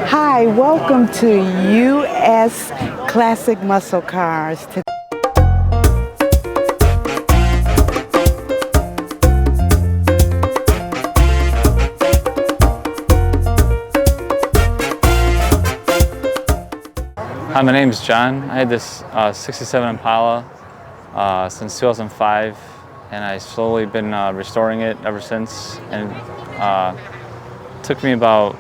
Hi, welcome to U.S. Classic Muscle Cars. Hi, my name is John. I had this 67 Impala since 2005, and I've slowly been restoring it ever since. And it took me about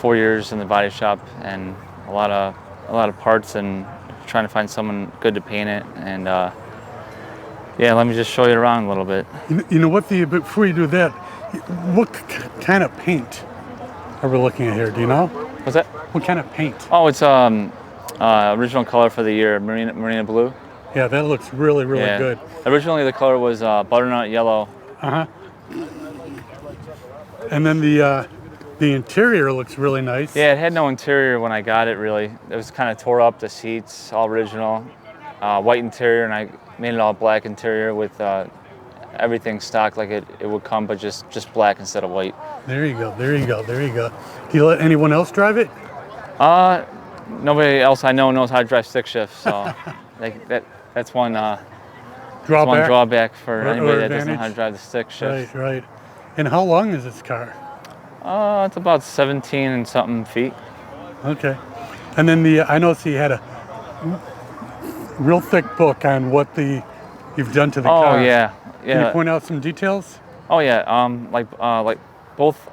4 years in the body shop and a lot of parts and trying to find someone good to paint it. And yeah, let me just show you around a little bit. You know what? Before you do that, what kind of paint are we looking at here? Do you know? What's that? What kind of paint? Oh, it's original color for the year, Marina Blue. Yeah, that looks really good. Originally, the color was butternut yellow. And then the interior looks really nice. Yeah, it had no interior when I got it, really. It was kind of tore up, the seats, all original. White interior, and I made it all black interior with everything stock like it would come, but just black instead of white. There you go, there you go, there you go. Do you let anyone else drive it? Nobody else I know knows how to drive stick shift, so that's one drawback for anybody that doesn't know how to drive the stick shift. Right. And how long is this car? It's about 17 and something feet. Okay. And then I noticed you had a real thick book on what you've done to the car. Oh yeah. Can you point out some details? Oh yeah.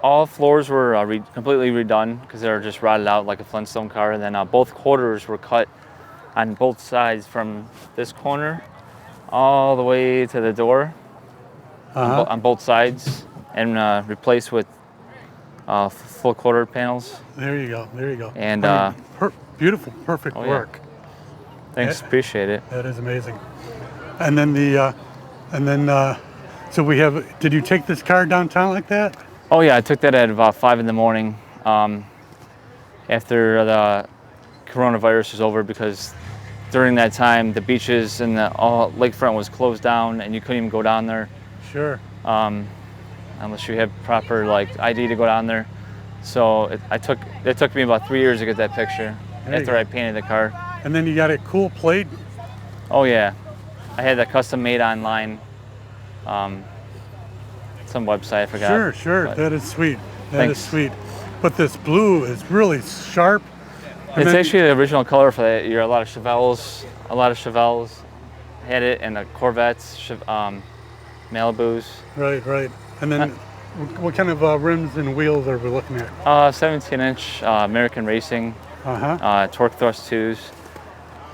All floors were completely redone because they were just rotted out like a Flintstone car, and then both quarters were cut on both sides from this corner all the way to the door on both sides, and replaced with full quarter panels. There you go. There you go. And beautiful, perfect work. Thanks, appreciate it. That is amazing. And then so we have. Did you take this car downtown like that? Oh yeah, I took that at about 5 in the morning after the coronavirus was over, because during that time the beaches and the lakefront was closed down and you couldn't even go down there. Sure. Unless you had proper ID to go down there. So it took me about 3 years to get that picture after I painted the car. And then you got a cool plate. Oh yeah, I had that custom made online. Some website, I forgot. Sure. That is sweet. That is sweet. But this blue is really sharp. It's actually the original color for that year. A lot of Chevelles had it, and the Corvettes, Malibus. Right. And then what kind of rims and wheels are we looking at? 17-inch American Racing, torque thrust 2s.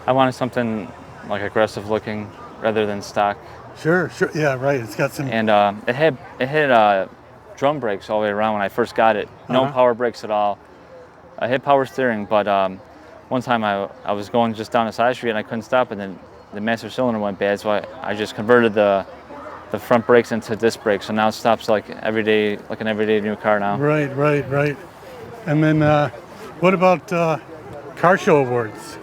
I wanted something like aggressive looking rather than stock. Sure. Yeah, right. It's got some. And it had drum brakes all the way around when I first got it. No power brakes at all. I had power steering, but one time I was going just down a side street and I couldn't stop, and then the master cylinder went bad, so I just converted the front brakes into disc brakes, so now it stops like an everyday new car now. Right. And then what about car show awards?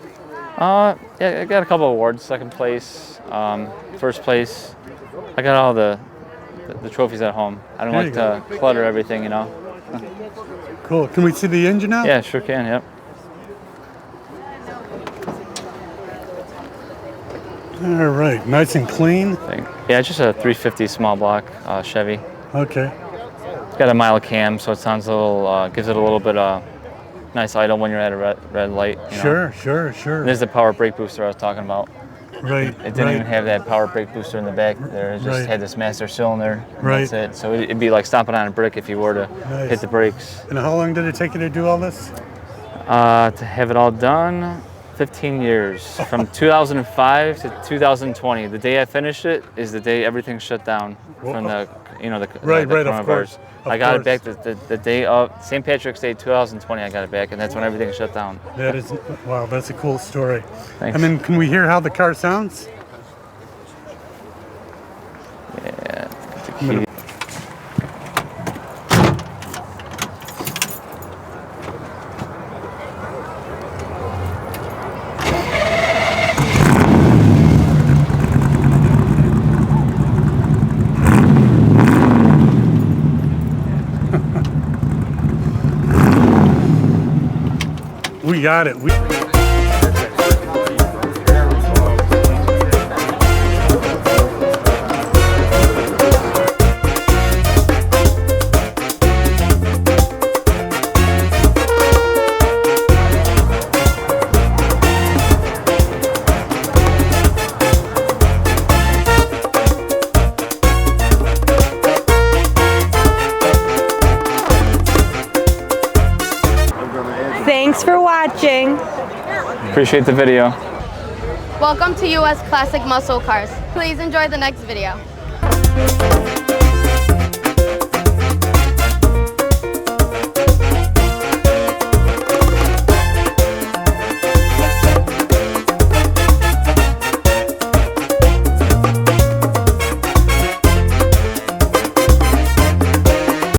Yeah, I got a couple of awards. Second place, first place. I got all the trophies at home. I don't like to clutter everything, you know. Cool. Can we see the engine now? Yeah, sure can. Yep. All right. Nice and clean. Yeah, it's just a 350 small block Chevy. Okay. It's got a mild cam, so it sounds a little, gives it a little bit nice idle when you're at a red light. You know? Sure. There's the power brake booster I was talking about. Right. It didn't even have that power brake booster in the back there. It just had this master cylinder. That's it. So it'd be like stomping on a brick if you were to hit the brakes. And how long did it take you to do all this? To have it all done, 15 years. From 2005 to 2020. The day I finished it is the day everything shut down from the coronavirus. I got it back the day of St. Patrick's Day 2020. I got it back, and that's when everything shut down. That is, wow, that's a cool story. Thanks. And then can we hear how the car sounds? Yeah, the key. We got it. Thanks for watching. Appreciate the video. Welcome to US Classic Muscle Cars. Please enjoy the next video.